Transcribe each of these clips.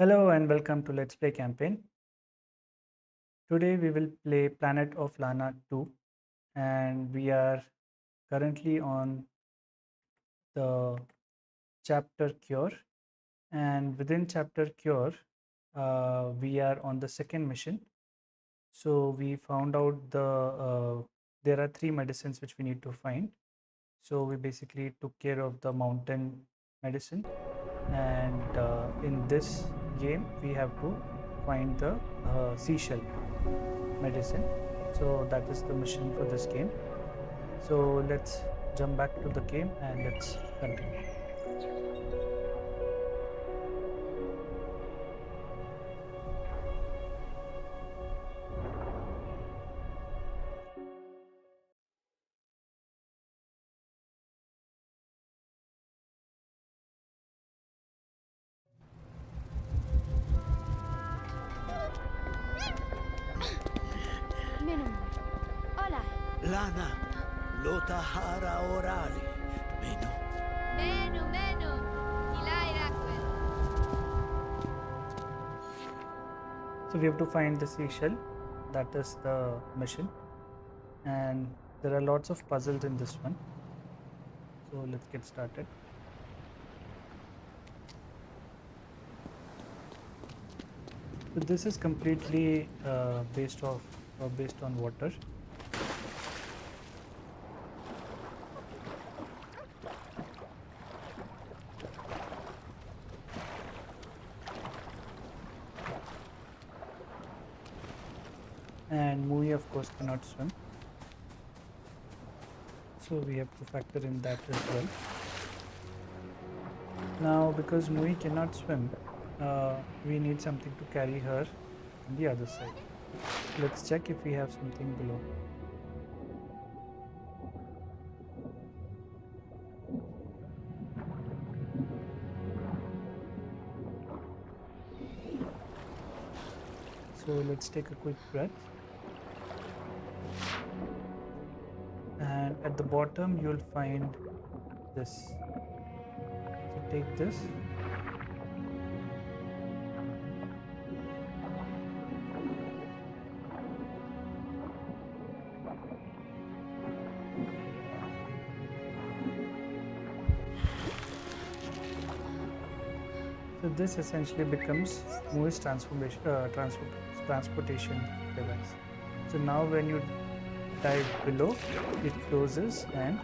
Hello and welcome to Let's Play campaign. Today we will play Planet of Lana 2 and we are currently on the chapter Cure, and within chapter Cure we are on the second mission. So we found out there are three medicines which we need to find. So we basically took care of the mountain medicine, and in this game we have to find the seashell medicine. So that is the mission for this game. So let's jump back to the game and let's continue. Minimum. Hola. Lana, lotahara orali, meno. Menu. Ilairaque. So we have to find the seashell. That is the mission, and there are lots of puzzles in this one. So let's get started. So this is completely based on water. And Mui of course cannot swim, so we have to factor in that as well. Now because Mui cannot swim, we need something to carry her on the other side. Let's check if we have something below. So let's take a quick breath. And at the bottom you'll find this. So take this. So this essentially becomes Mui's transportation device. So now when you dive below, it closes and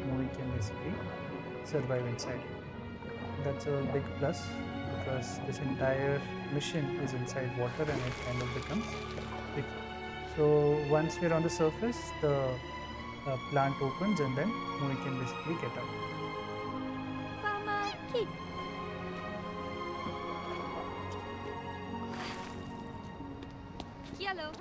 Mui can basically survive inside. That's a big plus because this entire mission is inside water and it kind of becomes big. So once we're on the surface, the plant opens and then Mui can basically get out. Pamaki. Yellow.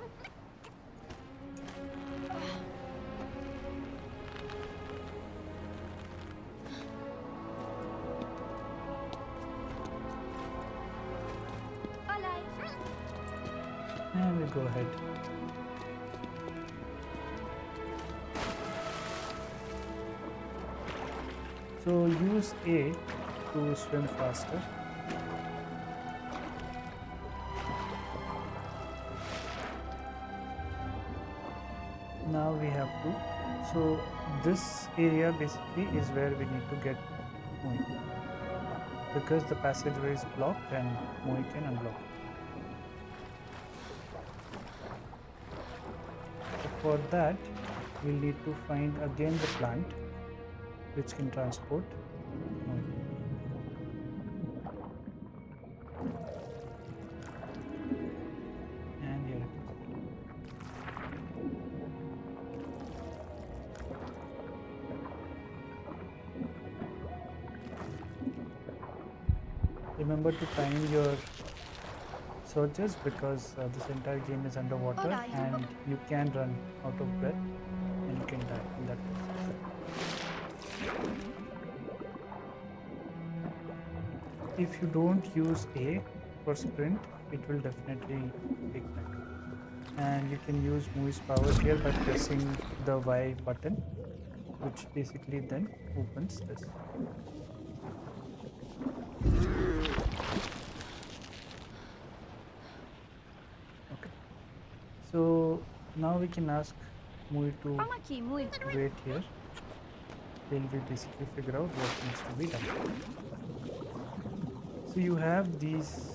Hola. And we go ahead. So use A to swim faster. Now we have to. So this area basically is where we need to get Mui, because the passageway is blocked and Mui can unblock it. So for that, we'll need to find again the plant which can transport Mui. And here it is. Remember to time your searches because this entire game is underwater Alright. and you can run out of breath and you can die in that process. If you don't use A for sprint, it will definitely take time. And you can use Mui's power here by pressing the Y button, which basically then opens this. Now we can ask Mui to Vamos aqui, Mui. wait here till we basically figure out what needs to be done. So you have these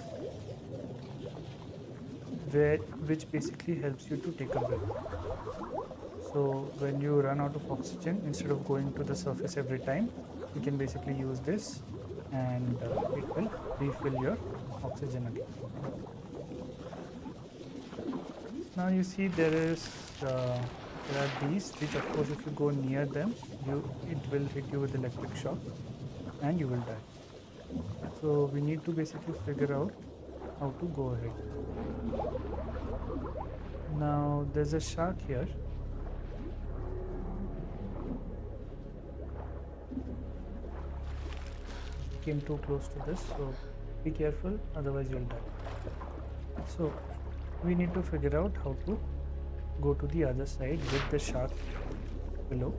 which basically helps you to take a breath. So when you run out of oxygen, instead of going to the surface every time, you can basically use this and it will refill your oxygen again. Now you see there are these which, of course, if you go near them, it will hit you with electric shock and you will die. So we need to basically figure out how to go ahead. Now there's a shark here. Came too close to this, so be careful, otherwise you'll die. So we need to figure out how to go to the other side with the shark below.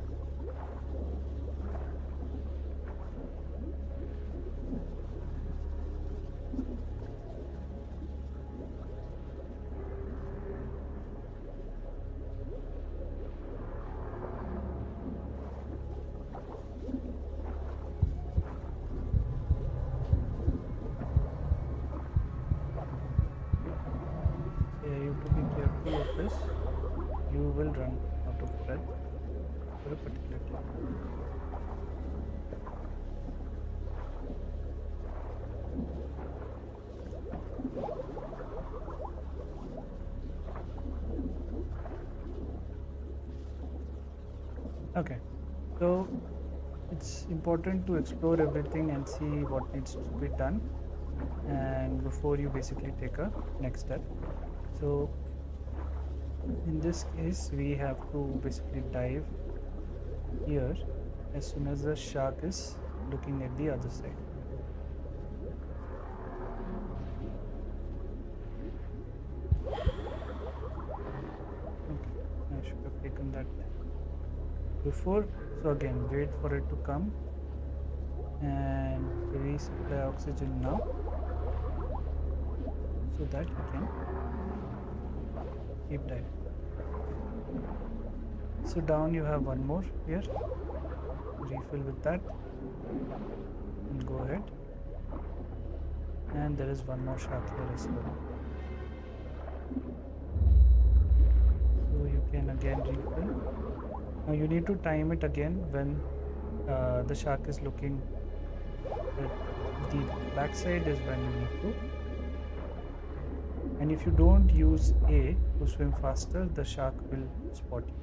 You have to be careful of this. You will run out of breath for a particular time. Okay, so it's important to explore everything and see what needs to be done, and before you basically take a next step. So in this case, we have to basically dive here as soon as the shark is looking at the other side. Okay, I should have taken that before. So again, wait for it to come and resupply oxygen now, so that we can keep diving. So down you have one more here, refill with that and go ahead, and there is one more shark here as well, so you can again refill. Now you need to time it again when the shark is looking at the backside is when you need to. And if you don't use A to swim faster, the shark will spot you.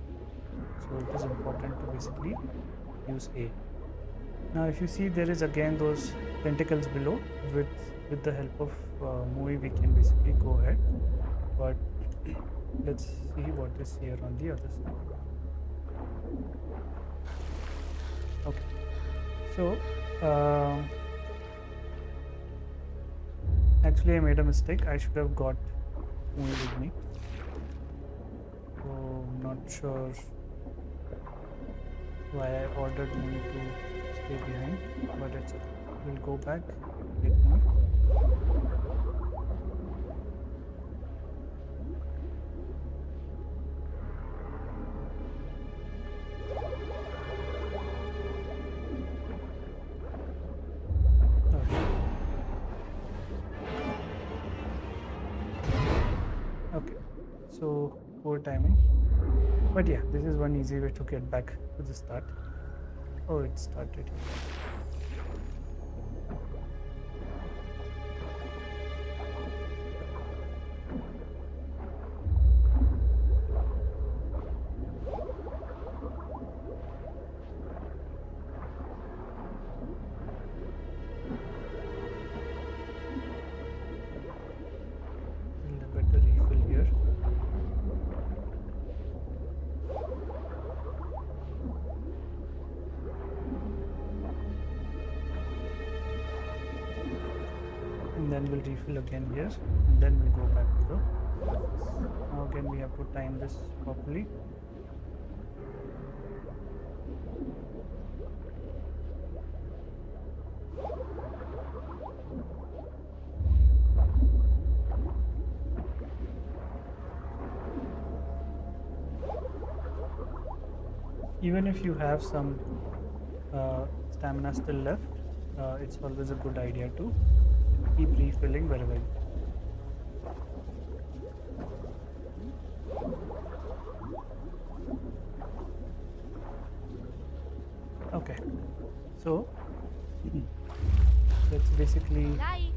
So it is important to basically use A. Now if you see, there is again those tentacles below. With the help of Mui, we can basically go ahead. But let's see what is here on the other side. Okay, so actually I made a mistake. I should have got Mui with me. So I'm not sure why I ordered Mui to stay behind, but it's okay. We'll go back, get Mui. Okay, so poor timing, but yeah, this is one easy way to get back to the start. Oh, it started. Better refill here. And then we'll refill again here, and then we'll go back to the office. Now again we have to time this properly. Even if you have some stamina still left, it's always a good idea to keep refilling wherever you can. Okay, so that's basically Dai.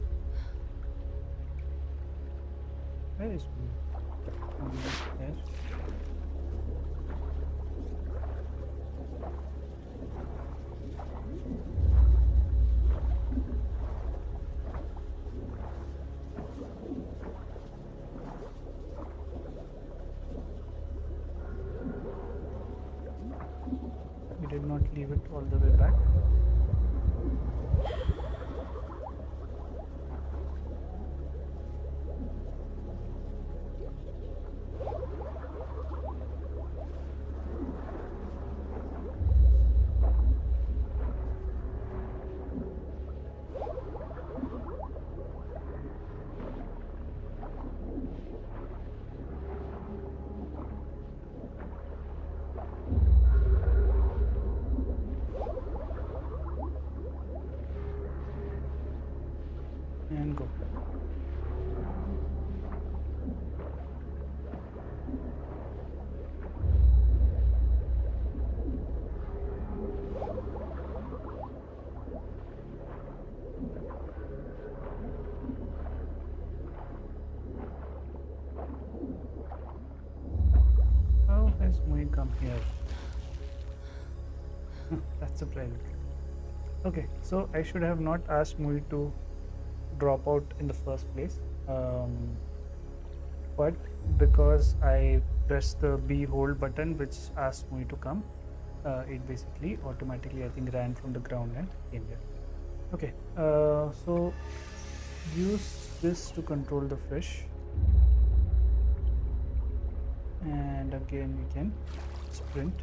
where is Mui? There. We did not leave it all the way back. And go. How has Mui come here? That's surprising. Okay, so I should have not asked Mui to drop out in the first place. But because I pressed the B hold button, which asked Mui to come, it basically automatically, I think, ran from the ground and came here. Okay, so use this to control the fish, and again we can sprint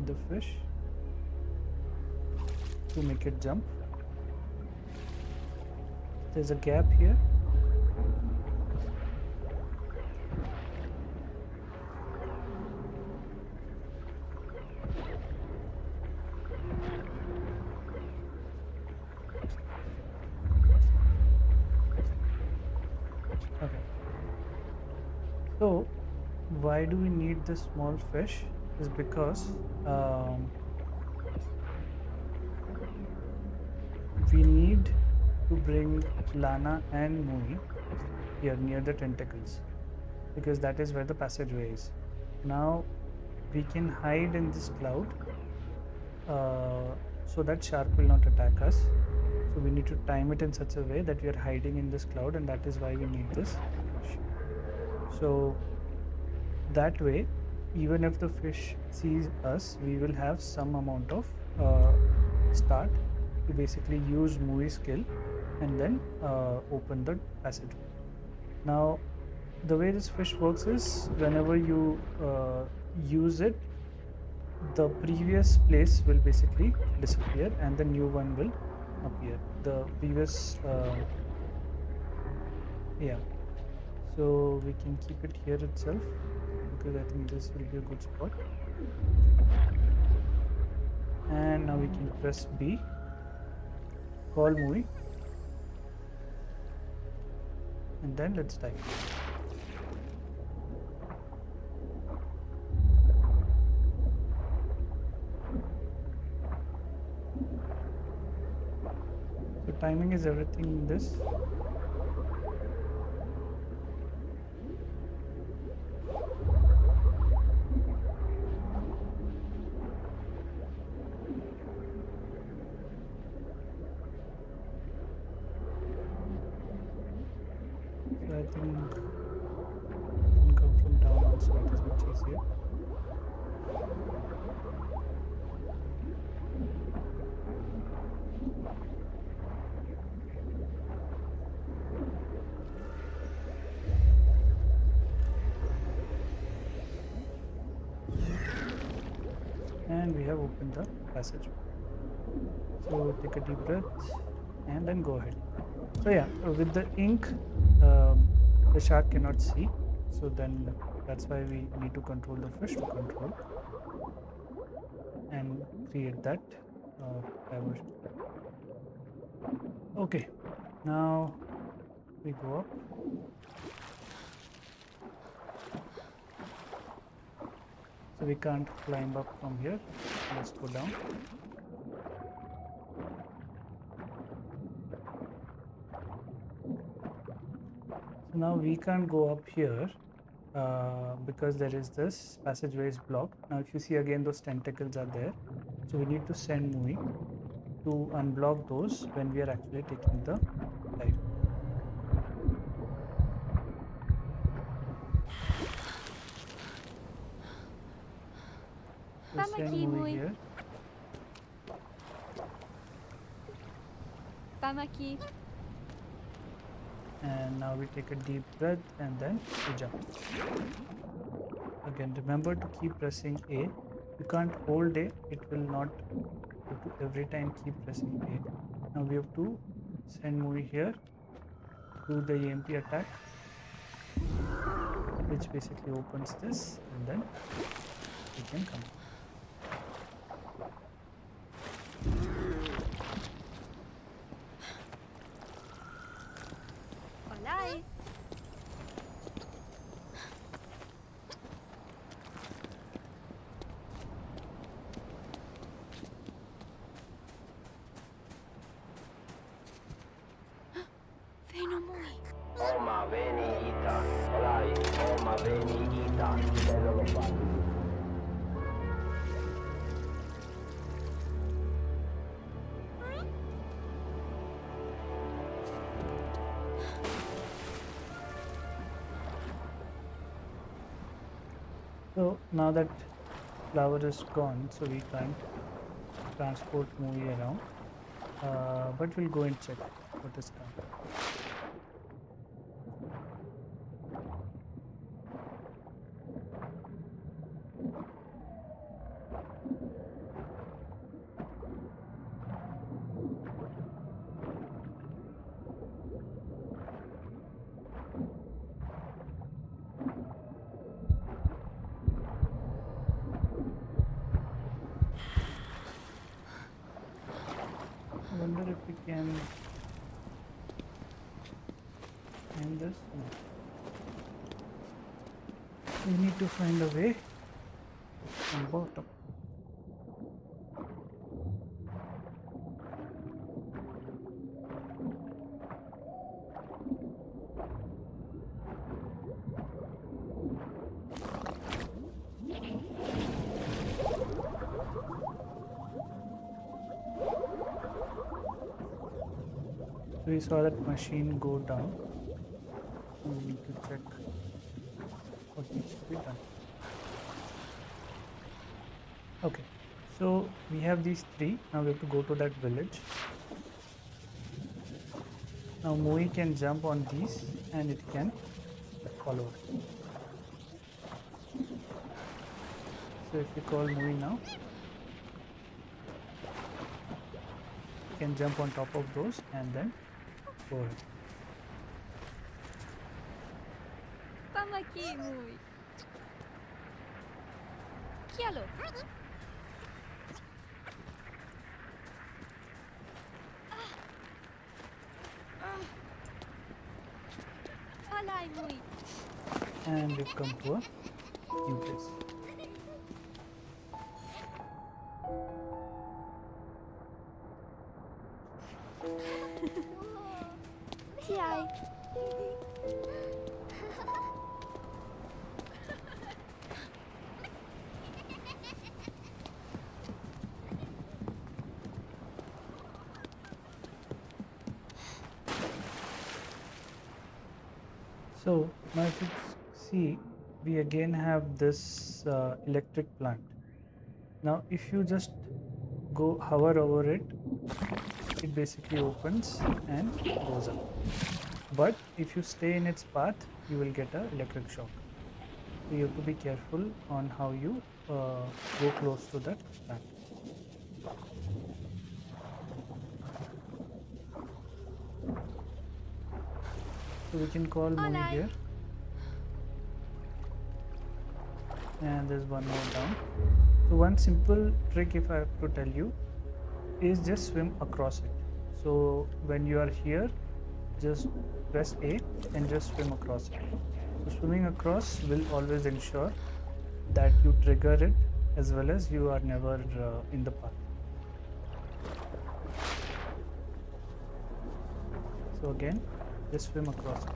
the fish to make it jump. There's a gap here. Okay. So why do we need this small fish is because we need to bring Lana and Mui here near the tentacles, because that is where the passageway is. Now we can hide in this cloud so that shark will not attack us. So we need to time it in such a way that we are hiding in this cloud, and that is why we need this fish. So that way, even if the fish sees us, we will have some amount of start to basically use Mui's skill and then open the passageway. Now the way this fish works is whenever you use it, the previous place will basically disappear and the new one will appear. The previous yeah, so we can keep it here itself because I think this will be a good spot. And now we can press B, call Mui, and then let's dive. So timing is everything in this. So I think you can come from down also, it is much easier. And we have opened the passage. So take a deep breath and then go ahead. So yeah, with the ink, the shark cannot see. So then that's why we need to control the fish to control and create that diversion. Okay, now we go up. So we can't climb up from here. Let's go down. So now we can't go up here because there is this passageway is blocked. Now if you see again, those tentacles are there. So we need to send Mui to unblock those when we are actually taking the dive. So Come send aquí, Mui Mui. here, Come aquí. and now we take a deep breath and then we jump. Again, remember to keep pressing A. You can't hold A, it will not. You have to every time keep pressing A. Now we have to send Mui here, do the EMP attack, which basically opens this, and then we can come. Hola. Veno Mui. Oma veni ita, olai, oma veni ita, bello lo fai. So now that flower is gone, so we can't transport Mui around, but we'll go and check what is done. I wonder if we can end this. No. We need to find a way on bottom. So we saw that machine go down. We need to check what needs to be done. Okay, so we have these three. Now we have to go to that village. Now Mui can jump on these and it can follow it. So if we call Mui now, we can jump on top of those and then go ahead. Come aquí, Mui. Quialo. Hola, Mui. And we've come to a new place. Tiai. So now if you see, we again have this electric plant. Now if you just go hover over it, it basically opens and goes up. But if you stay in its path, you will get an electric shock. So you have to be careful on how you go close to that plant. So we can call Mui Hola. here. And there's one more down. So one simple trick, if I have to tell you, is just swim across it. So when you are here, just press A and just swim across it. So swimming across will always ensure that you trigger it, as well as you are never in the path. So again, just swim across it.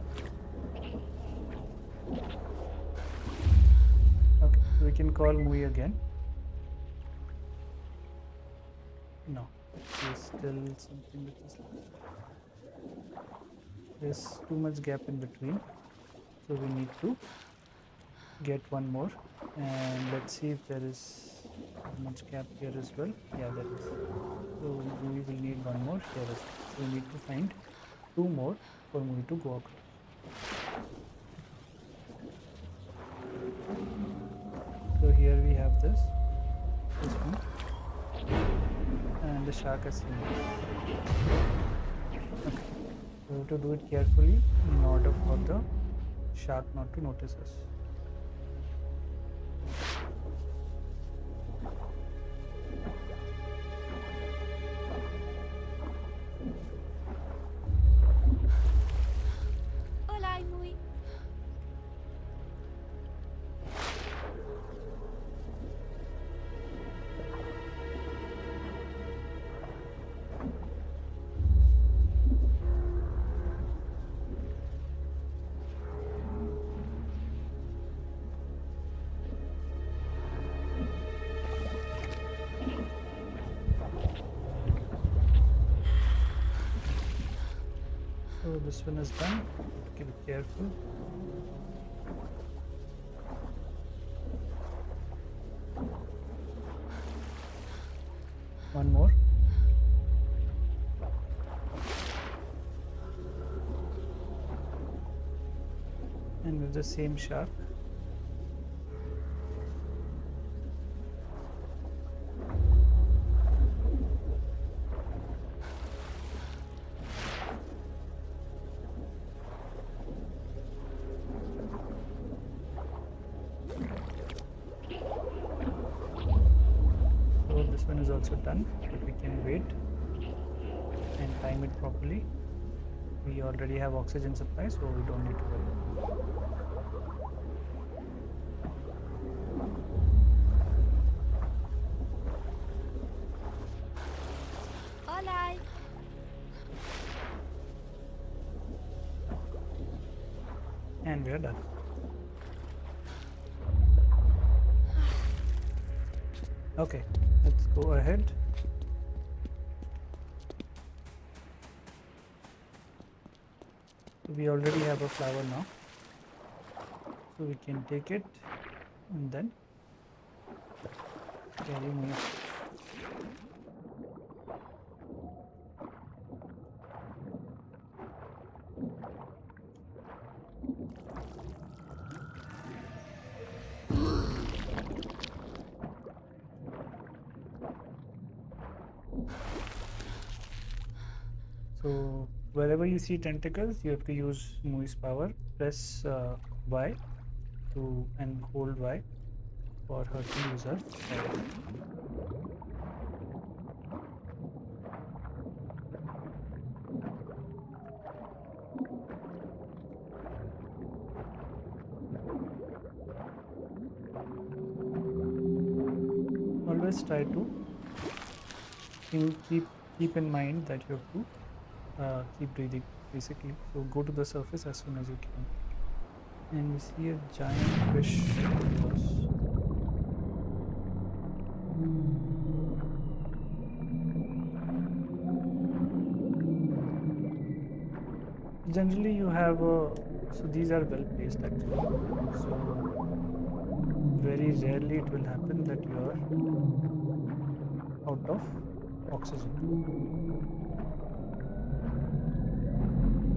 Okay, so we can call Mui again. No, there's still something which is left. There's too much gap in between, so we need to get one more. And let's see if there is much gap here as well. Yeah, there is. So we will need one more here as well. So we need to find two more for Mui to go across. So here we have this one, and the shark has seen this. Okay, we have to do it carefully in order for the shark not to notice us. Hola, Mui. So this one is done. Okay, be careful. One more. And with the same shark. So this one is also done, but we can wait and time it properly. We already have oxygen supply, so we don't need to worry. Hola. And we are done. Okay, let's go ahead. We already have a flower now, so we can take it and then carry more. So wherever you see tentacles, you have to use Mui's power. Press Y to and hold Y for her to use her power. Always try to keep in mind that you have to keep breathing, basically. So go to the surface as soon as you can. And we see a giant fish across. Generally you have so these are well placed actually, so very rarely it will happen that you are out of oxygen.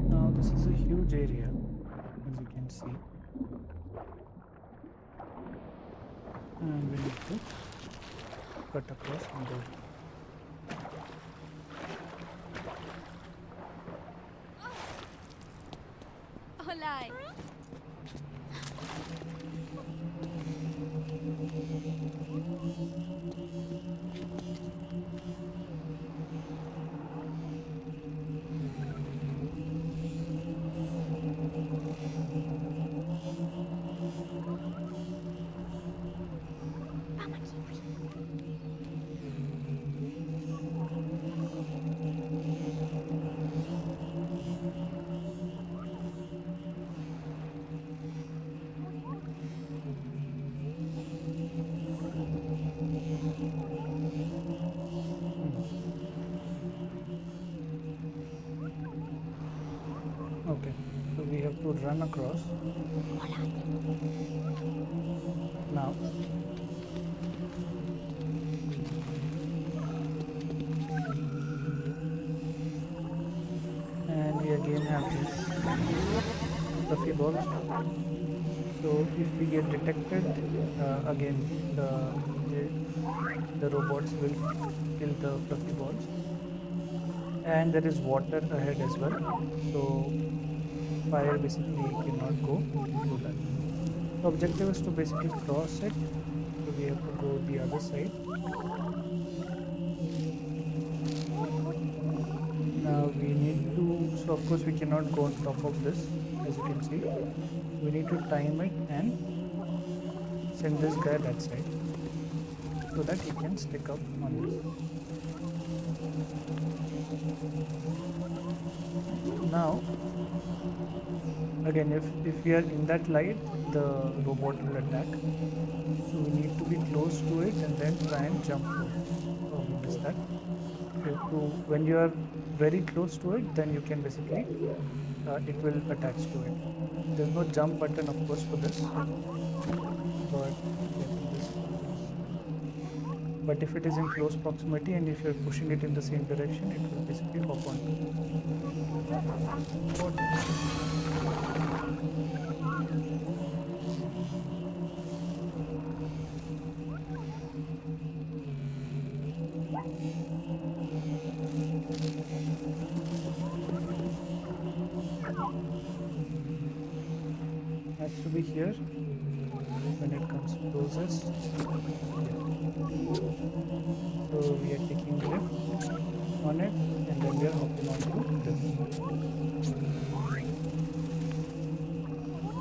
Now this is a huge area, as you can see, and we need to cut across and go. Hola. Okay, so we have to run across now. And we again have these fluffy balls. So if we get detected, again the the robots will kill the fluffy balls. And there is water ahead as well, so fire basically cannot go through that. The objective is to basically cross it, so we have to go the other side. Now we need to, so of course we cannot go on top of this, as you can see. We need to time it and send this guy that side so that he can stick up on this. Now again, if we are in that light, the robot will attack, so we need to be close to it and then try and jump to it. Oh, we missed that. You have to, when you are very close to it, then you can basically it will attach to it. There's no jump button of course for this, but yeah, this is, but if it is in close proximity and if you're pushing it in the same direction, it will basically hop onto it. Has to be here when it comes closest. Yeah. So we are taking lift on it and then we are hopping onto this.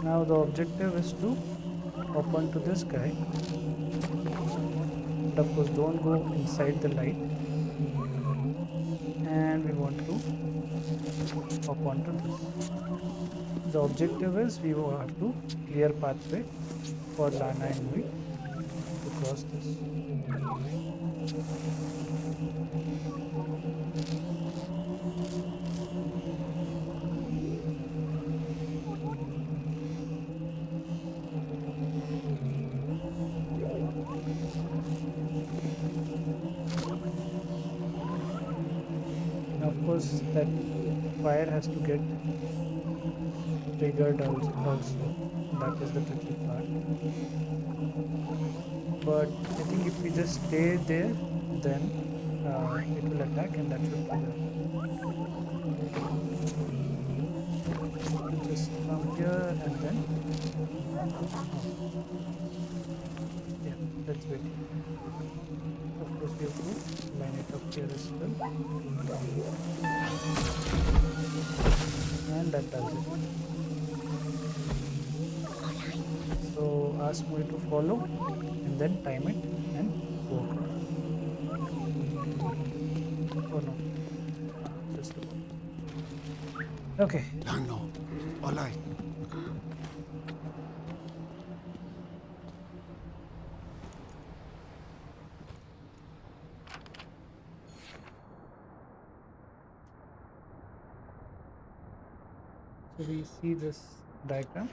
Now the objective is to hop onto this guy, but of course don't go inside the light, and we want to hop onto this. The objective is we will have to clear pathway for Lana and Mui to cross this. Now of course that fire has to get triggered also. That is the tricky part. But I think if we just stay there, then it will attack and that should trigger. Just come here and then yeah, let's wait. Of course we have to line it up here as well, and that does it. So ask Mui to follow and then time it and go across. Oh no, just about. Okay. No, alright. So we see this diagram.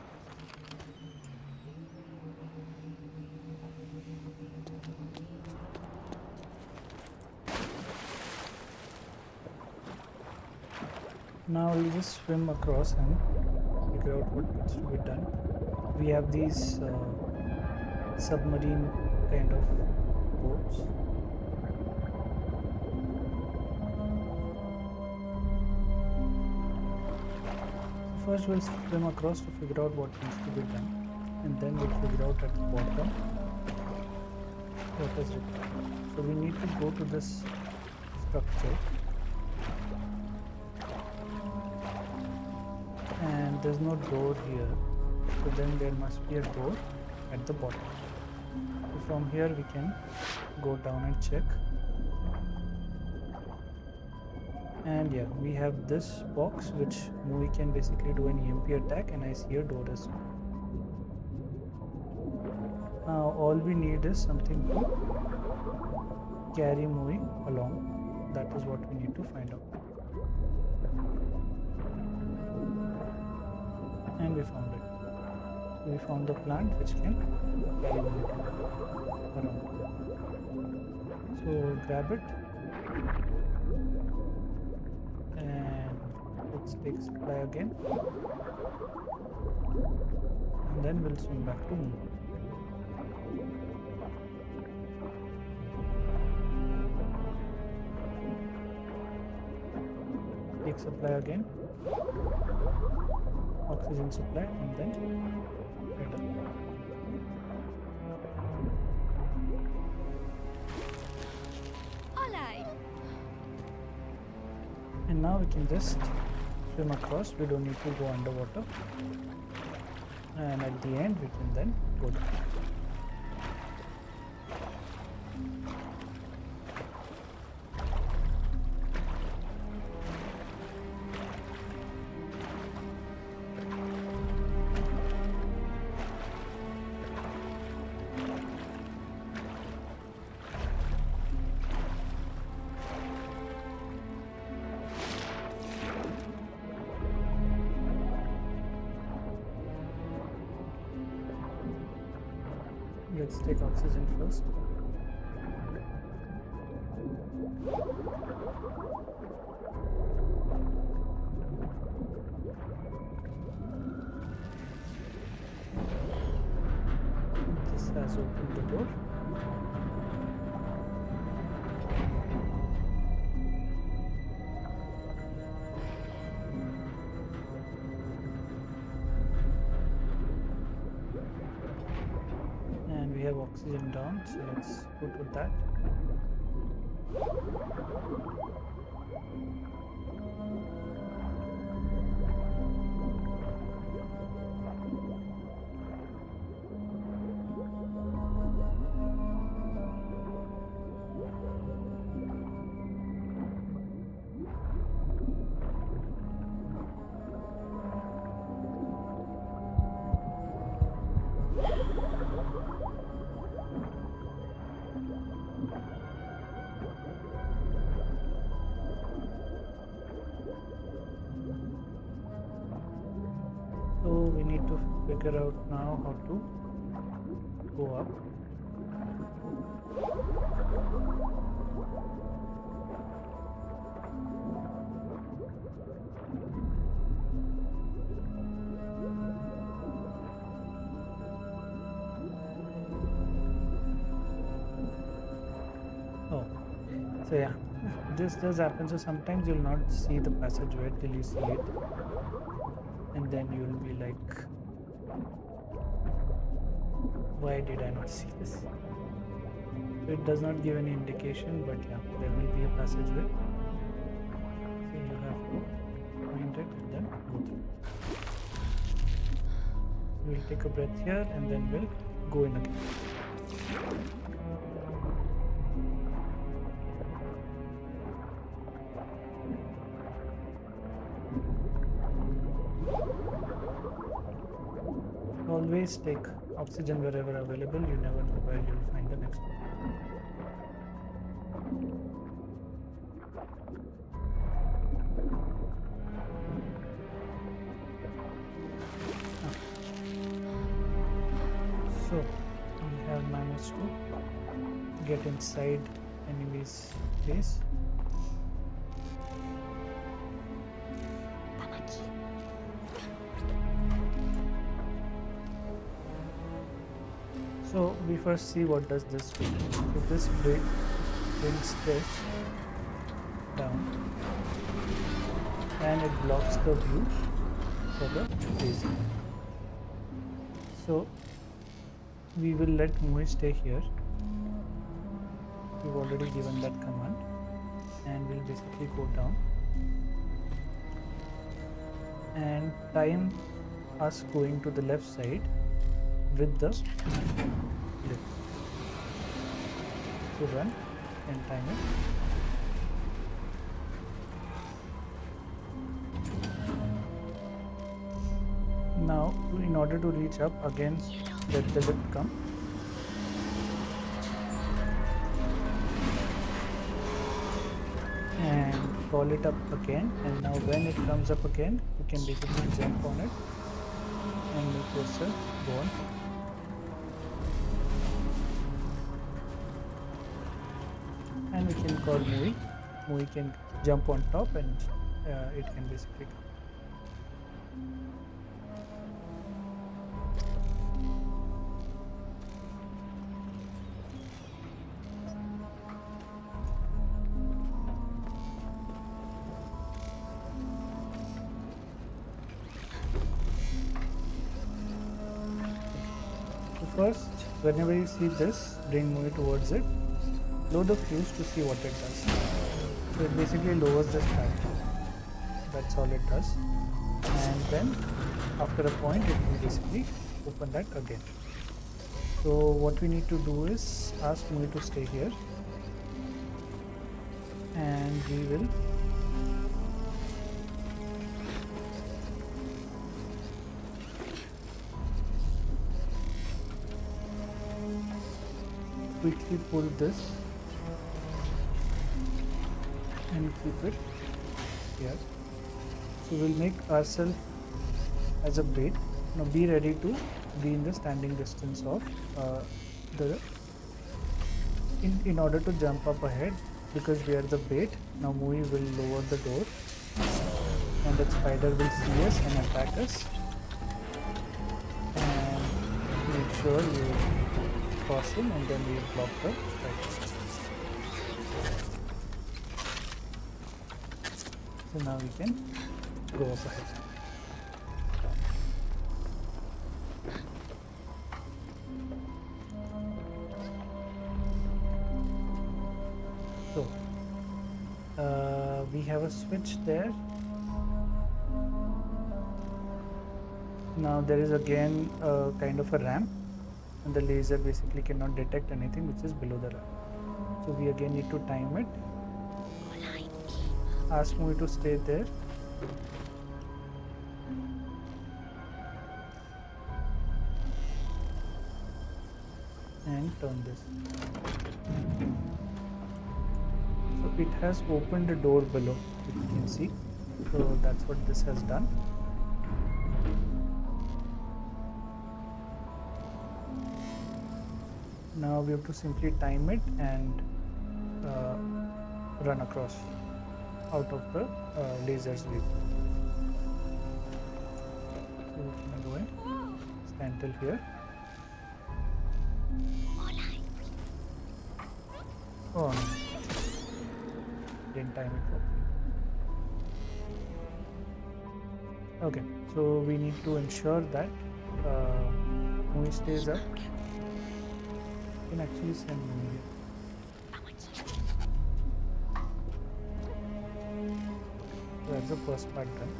Now we'll just swim across and figure out what needs to be done. We have these submarine kind of boats. First we'll swim across to figure out what needs to be done, and then we'll figure out at the bottom what is required. So we need to go to this structure, and there's no door here, so then there must be a door at the bottom. So from here we can go down and check, and yeah, we have this box which we can basically do an EMP attack, and I see a door as well. Now all we need is something to carry Mui along. That is what we need to find out. and we found it. We found the plant which can carry the metal around. So grab it and let's take supply again, and then we'll swim back to Moon. Take supply again, oxygen supply, and then head up. Alright. And now we can just swim across. We don't need to go underwater, and at the end we can then go down. Let's take oxygen first. This has opened the door. And we have oxygen down, so let's put with that. So we need to figure out now how to go up. Oh, so yeah, this does happen. So sometimes you'll not see the passageway till you see it, and then you'll be like, why did I not see this? So it does not give any indication, but yeah, there will be a passageway. So you have to find it and then go through. So we'll take a breath here and then we'll go in again. Always take oxygen wherever available. You never know where you'll find the next one. So we have managed to get inside enemy's base. So we first see what does this do. So this brings stress down and it blocks the view for the base. So we will let Mui stay here. We've already given that command and we'll basically go down and time us going to the left side with the lift. So run and time it. Now in order to reach up again, let the lift come. And call it up again, and now when it comes up again you can basically jump on it and make yourself go on top. And we can call Mui. Mui can jump on top and it can basically come. So first, whenever you see this, bring Mui towards it. Blow the fuse to see what it does. So it basically lowers the stack. That's all it does. And then after a point it will basically open that again. So what we need to do is ask Mui to stay here, and we will quickly pull this and keep it here. So we'll make ourselves as a bait. Now be ready to be in the standing distance of the in order to jump up ahead, because we are the bait. Now Mui will lower the door and that spider will see us and attack us, and make sure you cross him and then we block the spider. So now we can go up ahead. So we have a switch there. Now there is again kind of a ramp, and the laser basically cannot detect anything which is below the ramp. So we again need to time it. Ask Mui to stay there. And turn this. So it has opened the door below, if you can see. So that's what this has done. Now we have to simply time it and run across out of the laser's view. So we can go and stand till here. Oh no, didn't time it properly. Okay, so we need to ensure that Mui stays up. You can actually send Mui here. So that's the first part done.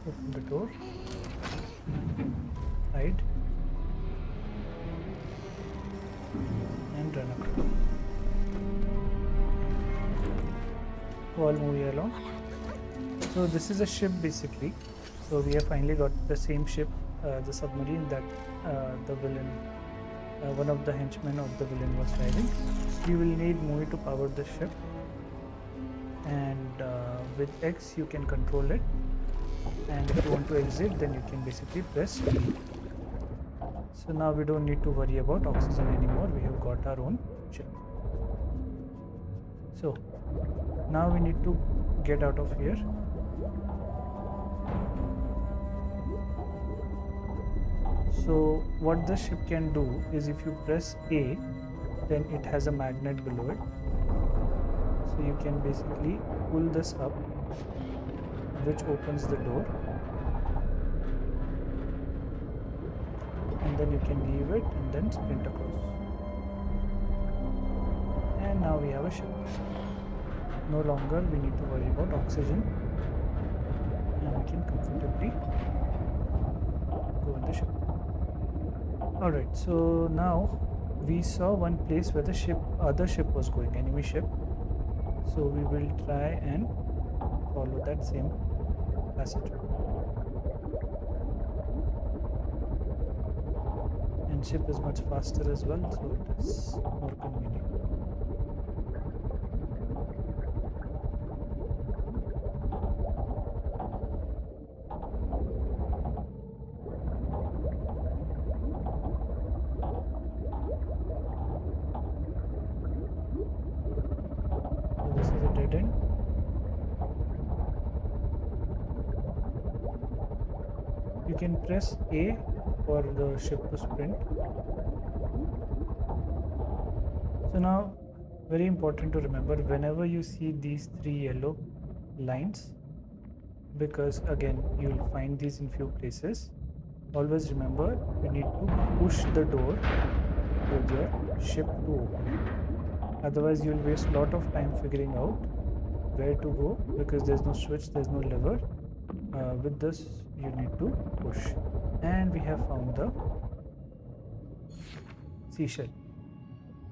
Open the door, hide, and run across. All Mui along. So this is a ship basically. So we have finally got the same ship, the submarine that the villain, one of the henchmen of the villain was driving. You will need Mui to power the ship, and with X you can control it. And if you want to exit, then you can basically press B. So now we don't need to worry about oxygen anymore. We have got our own ship. So now we need to get out of here. So what the ship can do is, if you press A, then it has a magnet below it. So you can basically pull this up, which opens the door, and then you can leave it and then sprint across. And now we have a ship. No longer we need to worry about oxygen, and we can comfortably go in the ship. Alright, so now we saw one place where the other ship was going, enemy ship. So we will try and follow that same passage. and ship is much faster as well, so it is more convenient. So this is a dead end. You can press A for the ship to sprint. So now, very important to remember, whenever you see these three yellow lines, because again you'll find these in few places, always remember you need to push the door with your ship to open it. Otherwise you'll waste a lot of time figuring out where to go, because there's no switch, there's no lever. With this you need to push, and we have found the seashell.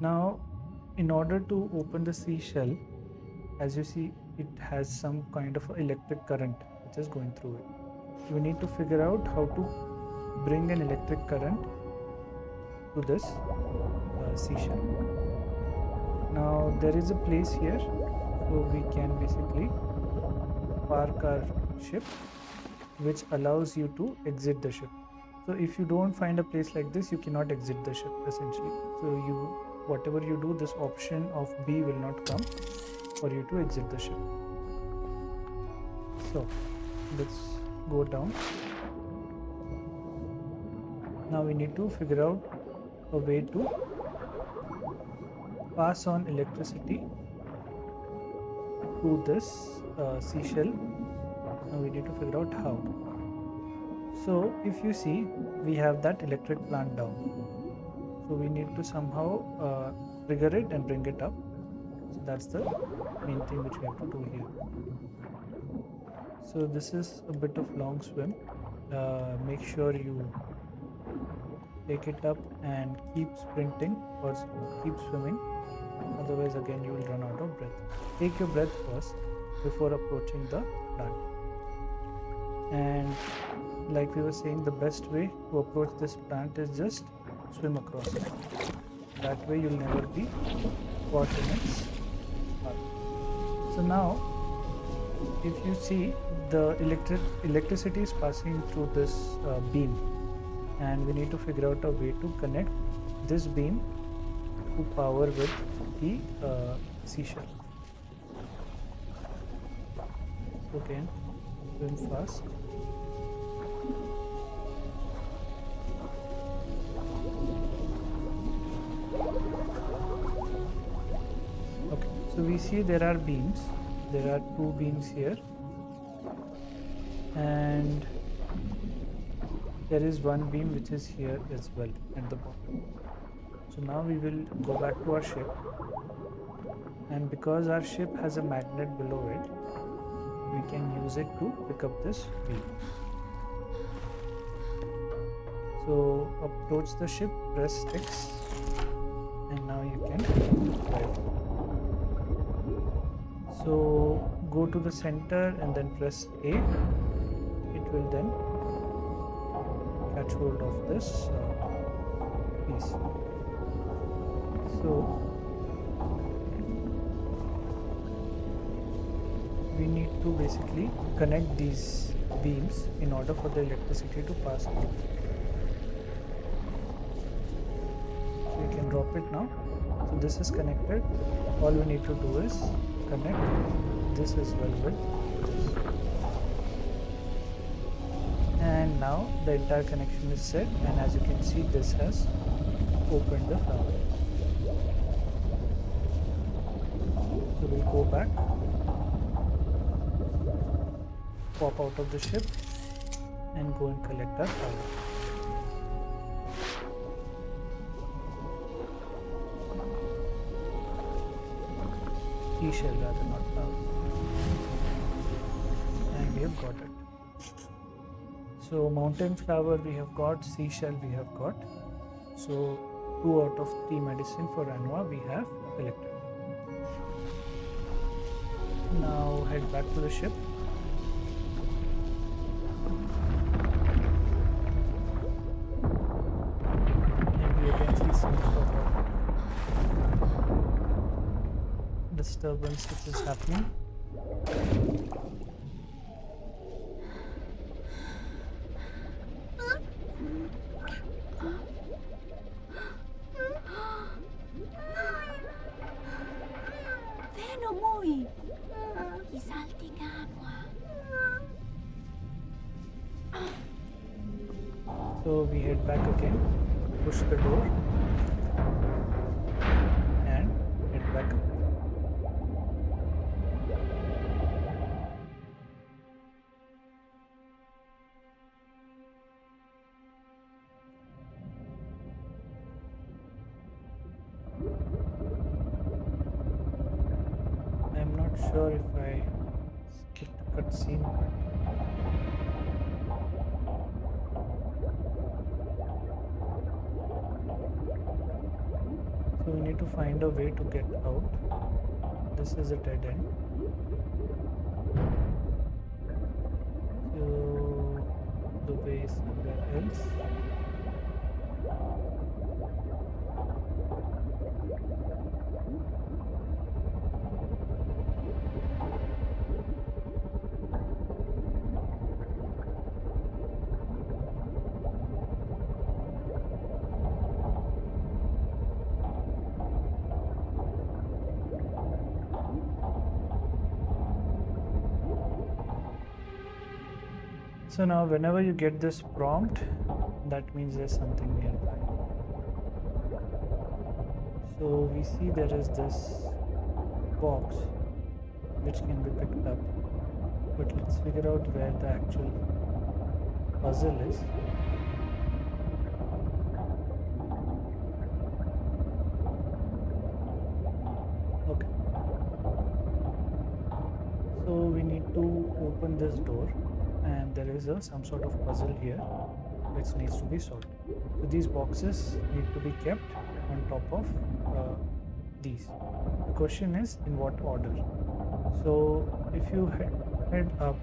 Now in order to open the seashell, as you see, it has some kind of electric current which is going through it. We need to figure out how to bring an electric current to this seashell. Now there is a place here, so we can basically park our ship, which allows you to exit the ship. So if you don't find a place like this, you cannot exit the ship essentially. So whatever you do, this option of B will not come for you to exit the ship. So let's go down. Now we need to figure out a way to pass on electricity to this seashell. Now we need to figure out how. So if you see, we have that electric plant down, so we need to somehow trigger it and bring it up. So that's the main thing which we have to do here. So this is a bit of long swim. Make sure you take it up and keep sprinting or keep swimming, otherwise again you will run out of breath. Take your breath first before approaching the plant. And like we were saying, the best way to approach this plant is just swim across it. That way you'll never be caught in its path. So now if you see, the electricity is passing through this beam, and we need to figure out a way to connect this beam to power with the seashell. So again, swim fast. Okay, so we see there are beams. There are two beams here, and there is one beam which is here as well at the bottom. So now we will go back to our ship, and because our ship has a magnet below it, we can use it to pick up this beam. So approach the ship, press X, and now you can drive. So go to the center and then press A. It will then catch hold of this piece. So we need to basically connect these beams in order for the electricity to pass through. So you can drop it now. So this is connected. All we need to do is connect this as well with this. And now the entire connection is set, and as you can see, this has opened the flower. So we'll go back, pop out of the ship, and go and collect our flower. Seashell rather, not flower. And we have got it. So mountain flower we have got, seashell we have got. So 2 out of 3 medicine for Anua we have collected. Now head back to the ship. disturbance which is happening. Veno, Mui! Isalti ganwa. So we head back again, push the door and head back up. I'm not sure if I skipped a cutscene, but so we need to find a way to get out. This is a dead end. So the way is somewhere else. So now whenever you get this prompt, that means there's something nearby. So we see there is this box which can be picked up, but let's figure out where the actual puzzle is. Okay. So we need to open this door, and there is some sort of puzzle here which needs to be solved. So these boxes need to be kept on top of these. The question is in what order. So if you head up,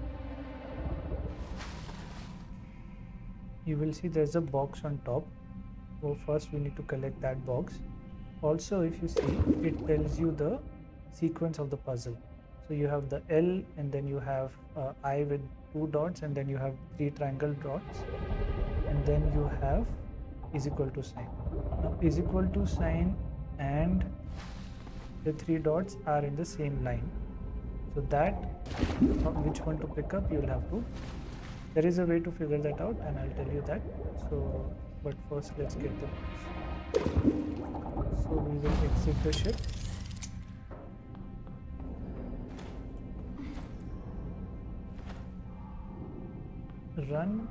you will see there's a box on top. So first we need to collect that box. Also, if you see, it tells you the sequence of the puzzle. So you have the L, and then you have I with 2 dots, and then you have 3 triangle dots, and then you have is equal to sign. Now is equal to sign and the 3 dots are in the same line. So that which one to pick up, you will have to. There is a way to figure that out, and I'll tell you that. So, but first let's get the box. So we will exit the ship. Run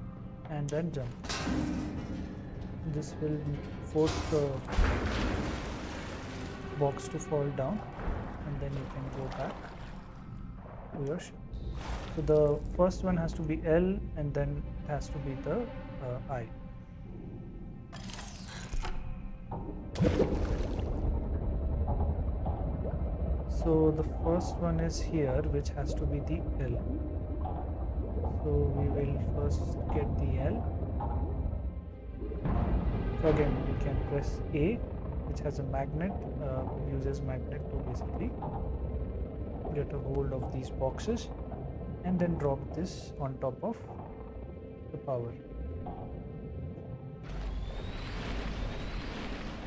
and then jump. This will force the box to fall down, and then you can go back to your ship. So the first one has to be L, and then it has to be the I. So the first one is here, which has to be the L. So we will first get the L. So again, we can press A, which has a magnet, uses magnet to basically get a hold of these boxes, and then drop this on top of the power.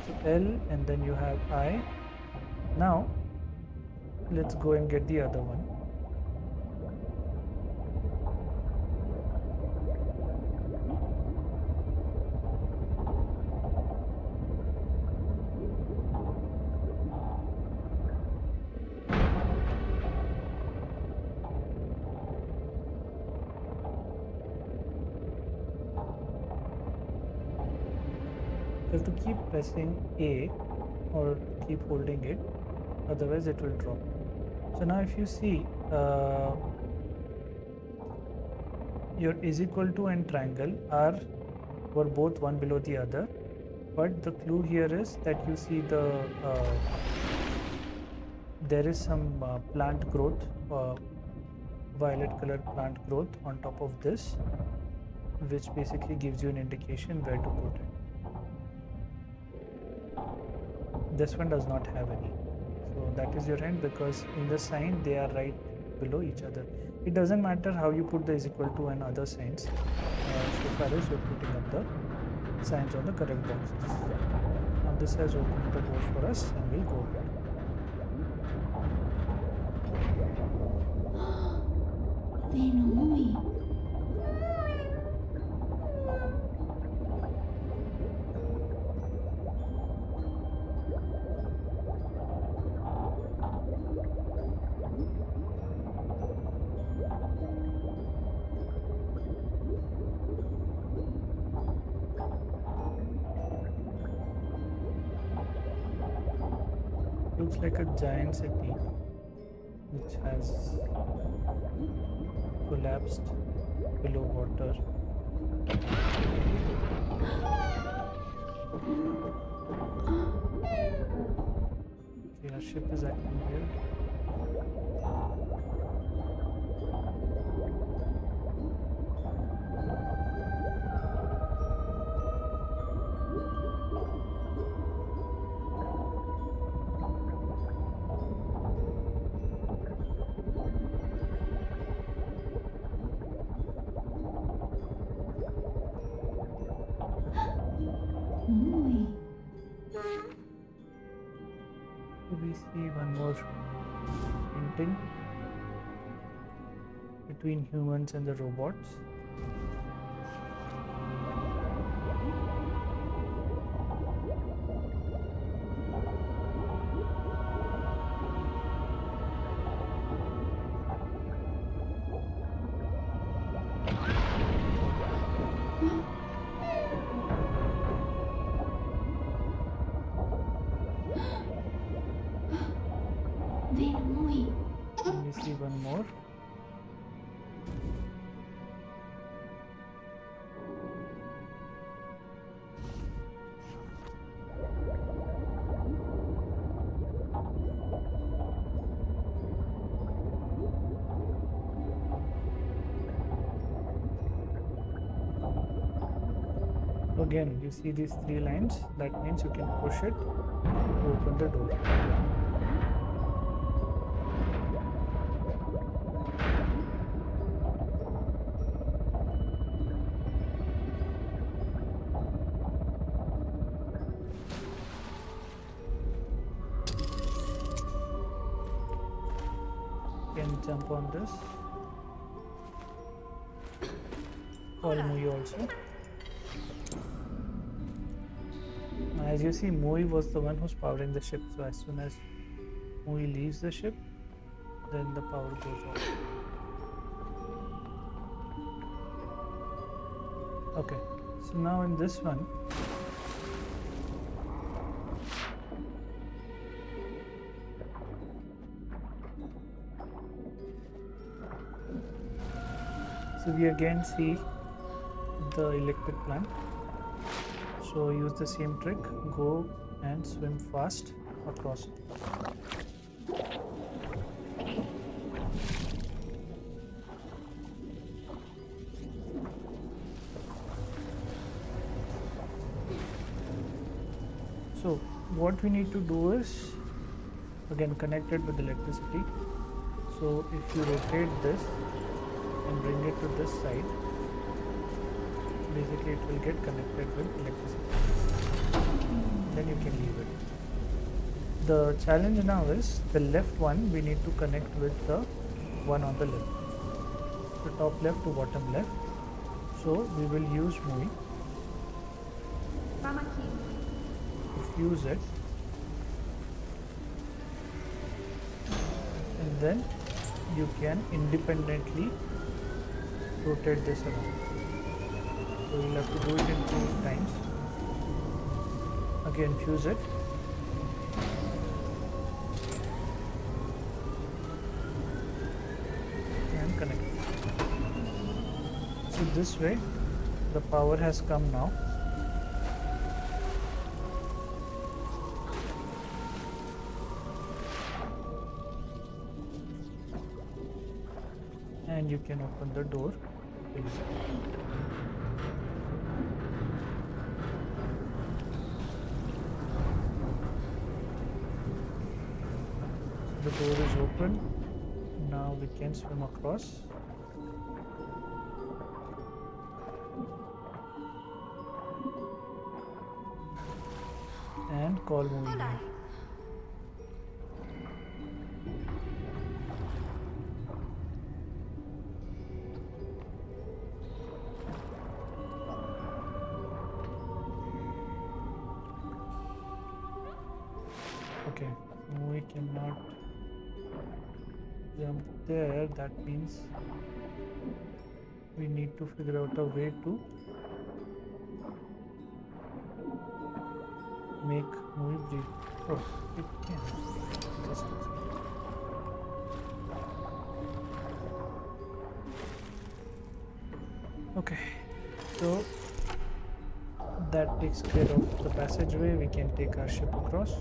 So L, and then you have I. Now let's go and get the other one. You have to keep pressing A or keep holding it, otherwise it will drop. So now if you see, your is equal to and triangle were both one below the other, but the clue here is that you see there is some plant growth, violet colored plant growth on top of this, which basically gives you an indication where to put it. This one does not have any, So that is your end, because in the sign they are right below each other. It doesn't matter how you put the is equal to and other signs, so far as you're putting up the signs on the correct boxes. Now this has opened the door for us, and we'll go ahead. Veno Mui. Looks like a giant city which has collapsed below water. Okay, our ship is acting weird. Mui. We see one more painting between humans and the robots. Veno Mui. And we see one more. So again, you see these three lines. That means you can push it to open the door. Can jump on this. Call Mui also. As you see, Mui was the one who's powering the ship. So as soon as Mui leaves the ship, then the power goes off. Okay, so now in this one, so we again see the electric plant. So use the same trick, go and swim fast across it. So what we need to do is, again, connect it with electricity. So if you rotate this and bring it to this side, basically it will get connected with electricity. Then you can leave it. The challenge now is the left one we need to connect with the one on the left. The top left to bottom left. So we will use Mui to fuse it, and then you can independently rotate this around. So you'll have to do it in 2 times. Again, fuse it. And connect it. So this way the power has come now. And you can open the door. door is open. Now we can swim across. And call Mui here. Okay, we cannot jump there. That means we need to figure out a way to make Mui breathe. Oh, it can. Just a second. Okay, so that takes care of the passageway. We can take our ship across.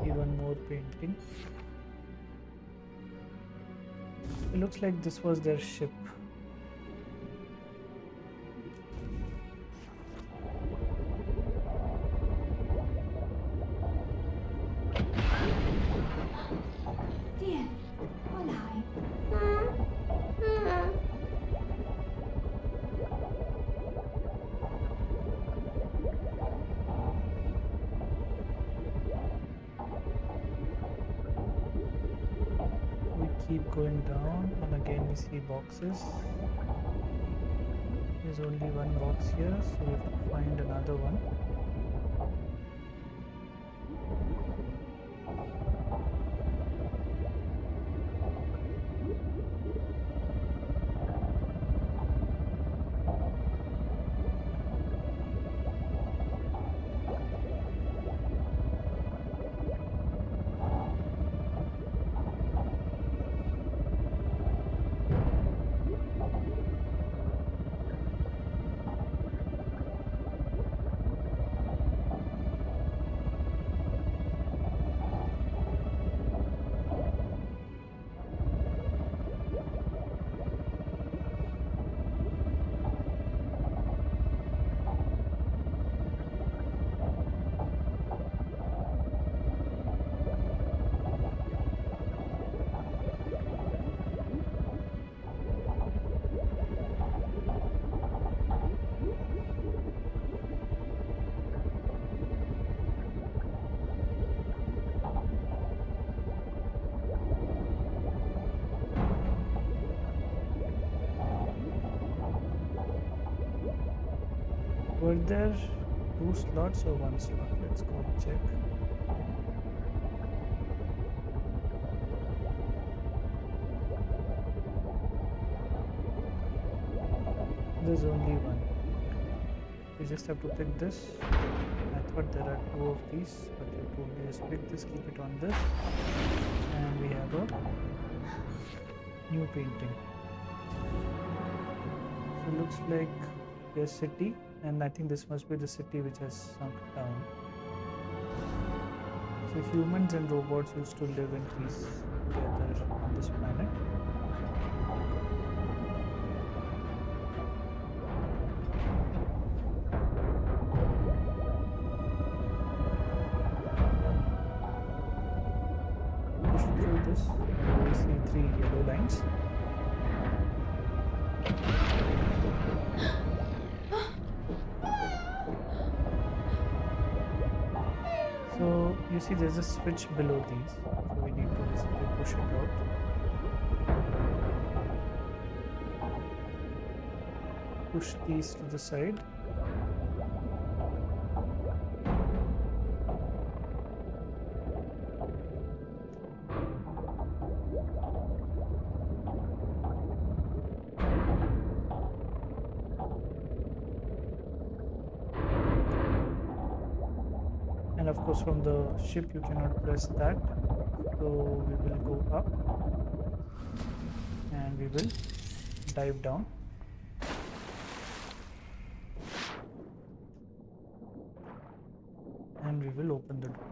See one more painting. It looks like this was their ship. Tiền, có lại. We keep going down, and again we see boxes. There's only one box here, so we have to find another one. Were there 2 slots or 1 slot? Let's go check. There's only one. We just have to pick this. I thought there are 2 of these, but you told me just pick this, keep it on this, and we have a new painting. So looks like a city, and I think this must be the city which has sunk down. So humans and robots used to live in peace together on this planet. Push through this, we see 3 yellow lines. So you see there's a switch below these, so we need to basically push it out. Push these to the side. And of course from the ship you cannot press that, so we will go up and we will dive down. and we will open the door.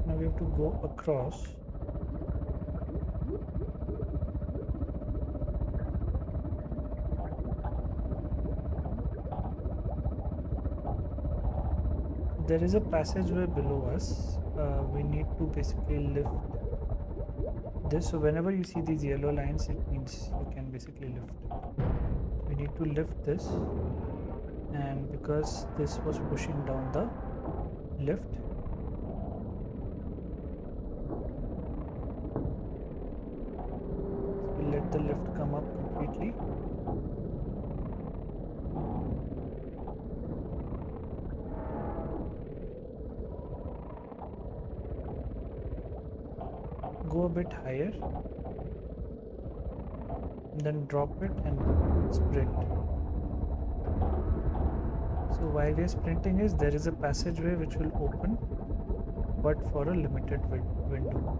Now we have to go across. There is a passageway below us. We need to basically lift this. So whenever you see these yellow lines, it means you can basically lift it. We need to lift this, and because this was pushing down the lift, so we let the lift come up completely. Go a bit higher, and then drop it and sprint. So while we are sprinting is there is a passageway which will open, but for a limited window.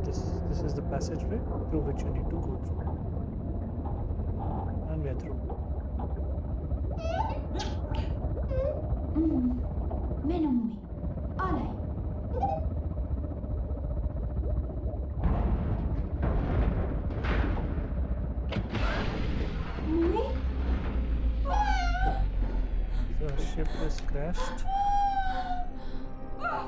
This is the passageway through which you need to go through, and we are through. Meno Mui. Olej. Mui? So our ship is crashed. Mui.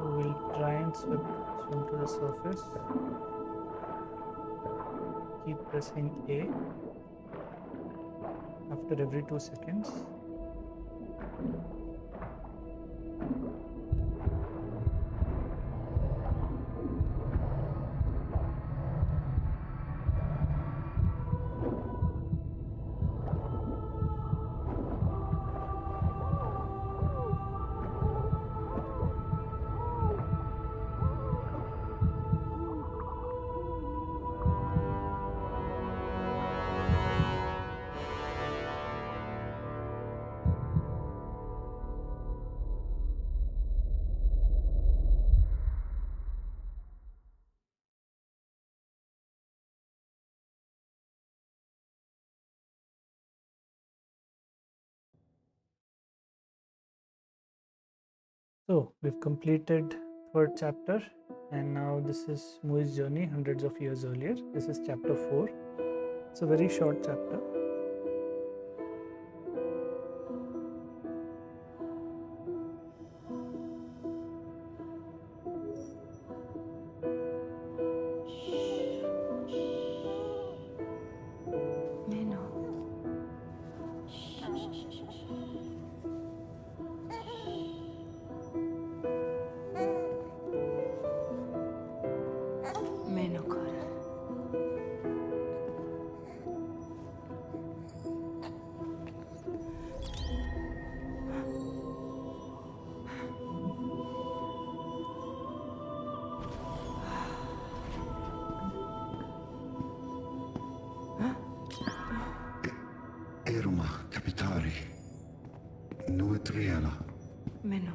We'll try and swim to the surface. Keep pressing A after every 2 seconds. So we've completed third chapter, and now this is Mui's journey hundreds of years earlier. This is chapter 4. It's a very short chapter. Meno. Meno kara. Eruma, kapitari. Nuetriela. Meno.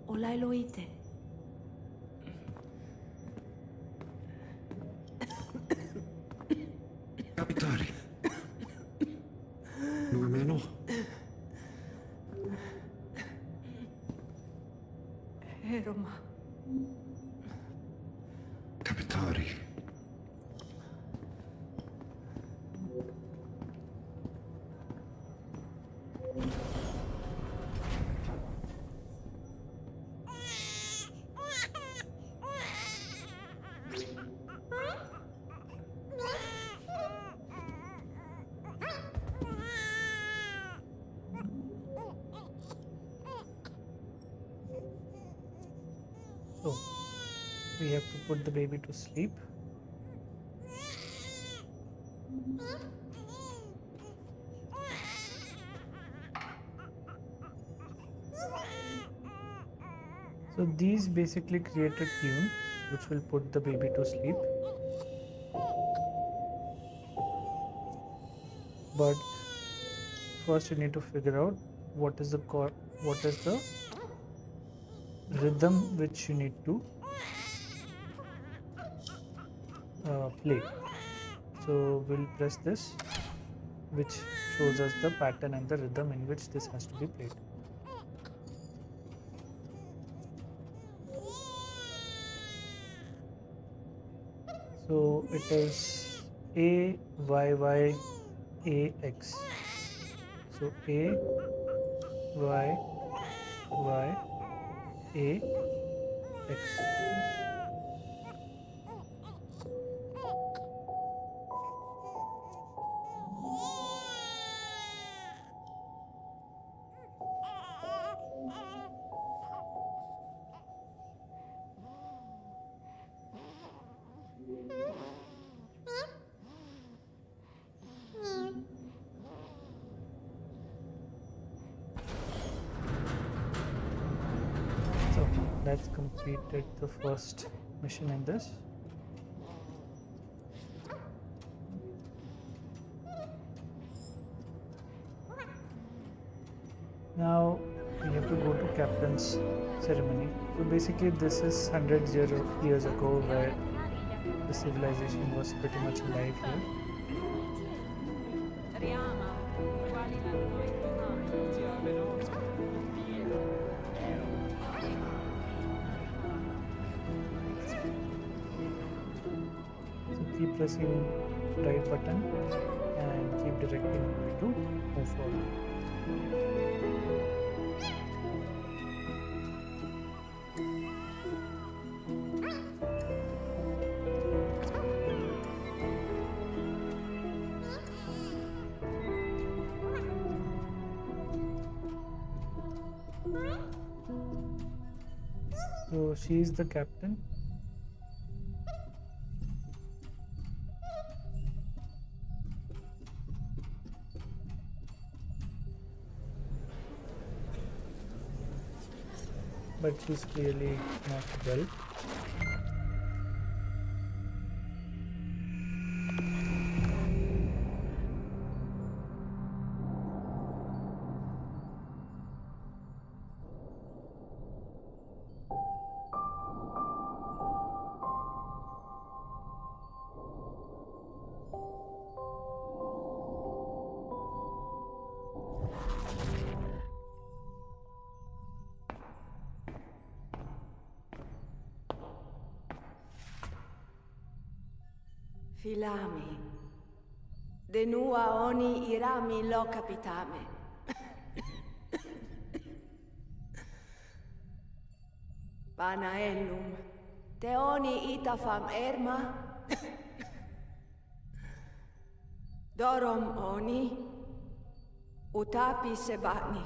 Olailoite. Kapitari. Nuemeno. Eroma. Capitari. So we have to put the baby to sleep. So these basically create a tune which will put the baby to sleep. But first you need to figure out what is the rhythm which you need to play. So we'll press this, which shows us the pattern and the rhythm in which this has to be played. So it is A Y Y A X. So A Y Y A X. So that's completed the first mission in this. Now we have to go to captain's ceremony. So basically this is hundreds years ago where the civilization was pretty much alive here. So keep pressing right button and keep directing me to move forward. So she is the captain. But she's clearly not well. Filami. De nua oni irami lo capitame. Panaellum. Te oni itafam erma. Dorom oni. Utapi sebani.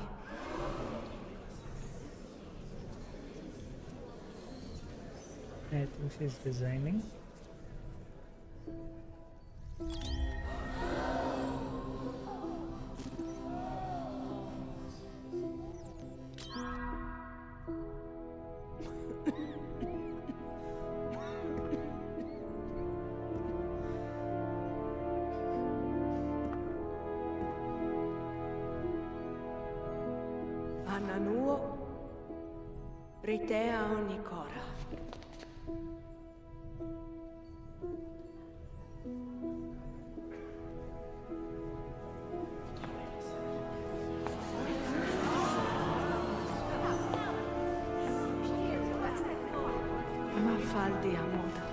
I think she's designing. Ananuo. Britea onicora. faldi a moda.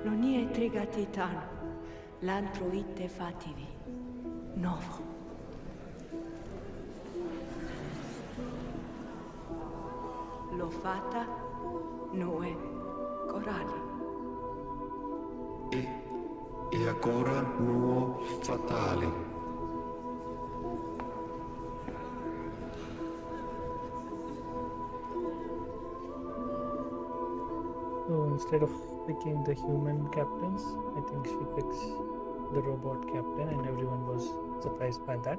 Non è trigatitano, l'antro itte fativi, novo. L'ho fatta, nue, corali. E ancora nuo fatali. So instead of picking the human captains, I think she picks the robot captain, and everyone was surprised by that.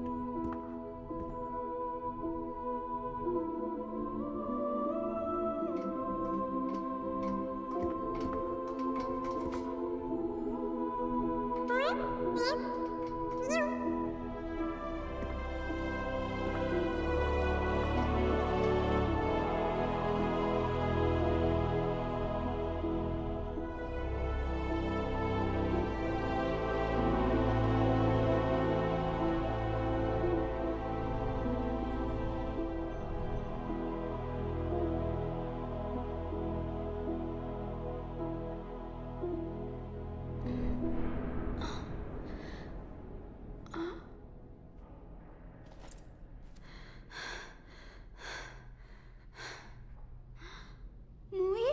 Mui?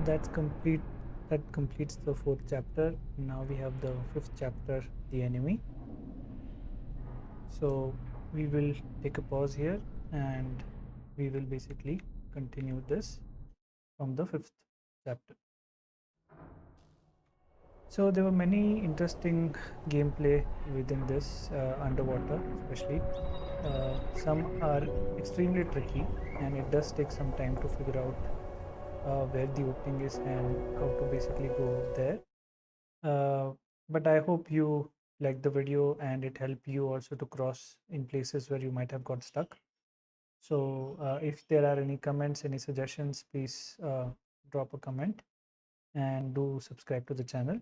That completes the fourth chapter. Now we have the fifth chapter, the enemy. So we will take a pause here, and we will basically continue this from the fifth chapter. So there were many interesting gameplay within this underwater, especially. Some are extremely tricky, and it does take some time to figure out where the opening is and how to basically go there. But I hope you liked the video and it helped you also to cross in places where you might have got stuck. So if there are any comments, any suggestions, please drop a comment and do subscribe to the channel.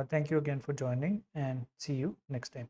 Thank you again for joining, and see you next time.